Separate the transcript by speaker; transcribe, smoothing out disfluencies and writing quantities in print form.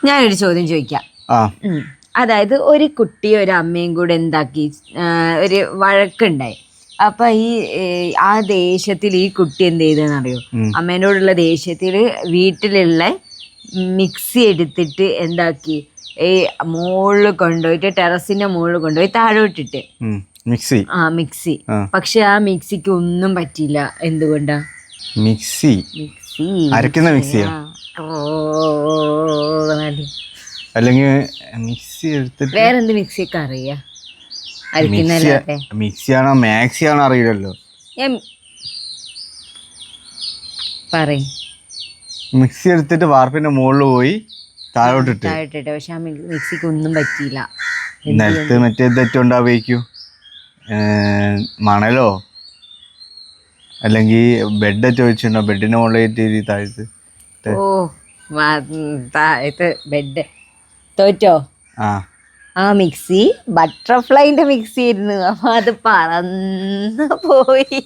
Speaker 1: ഞാനൊരു ചോദ്യം ചോദിക്കാം. അതായത് ഒരു കുട്ടി ഒരു അമ്മയും കൂടെ എന്താക്കി, ഒരു വഴക്കുണ്ടായി. അപ്പൊ ആ ദേഷ്യത്തിൽ ഈ കുട്ടി എന്ത് ചെയ്തെന്നറിയോ? അമ്മേനോടുള്ള ദേഷ്യത്തിൽ വീട്ടിലുള്ള മിക്സി എടുത്തിട്ട് എന്താക്കി, ഈ മുകളിൽ കൊണ്ടുപോയിട്ട് ടെറസിന്റെ മുകളിൽ കൊണ്ടുപോയി താഴോട്ടിട്ട് മിക്സി. പക്ഷെ ആ മിക്സിക്ക് ഒന്നും പറ്റിയില്ല. എന്തുകൊണ്ടാ?
Speaker 2: മിക്സി അരക്കുന്ന മിക്സിയോ? അല്ലെങ്കിൽ മിക്സി എടുത്തിട്ട്
Speaker 1: വേറെന്ത് മിക്സിയൊക്കെ അറിയാ?
Speaker 2: മിക്സിയാണോ മാക്സിയാണോ അറിയില്ലല്ലോ. മിക്സി എടുത്തിട്ട് വാർപ്പിന്റെ മുകളിൽ പോയി താഴോട്ടിട്ട്.
Speaker 1: പക്ഷെ ആ മിക്സിക്ക് ഒന്നും പറ്റിയില്ല.
Speaker 2: നിലത്ത് മറ്റേ തെറ്റുണ്ടാവുകയോ, മണലോ അല്ലെങ്കിൽ ബെഡ് ചോദിച്ചിട്ടുണ്ടോ? ബെഡിന്റെ മുകളിൽ താഴത്ത്.
Speaker 1: താഴത്ത് ബെഡ് തോറ്റോ? ആ മിക്സി ബട്ടർഫ്ലൈന്റെ മിക്സി ആയിരുന്നു. അപ്പൊ അത് പറന്ന് പോയി.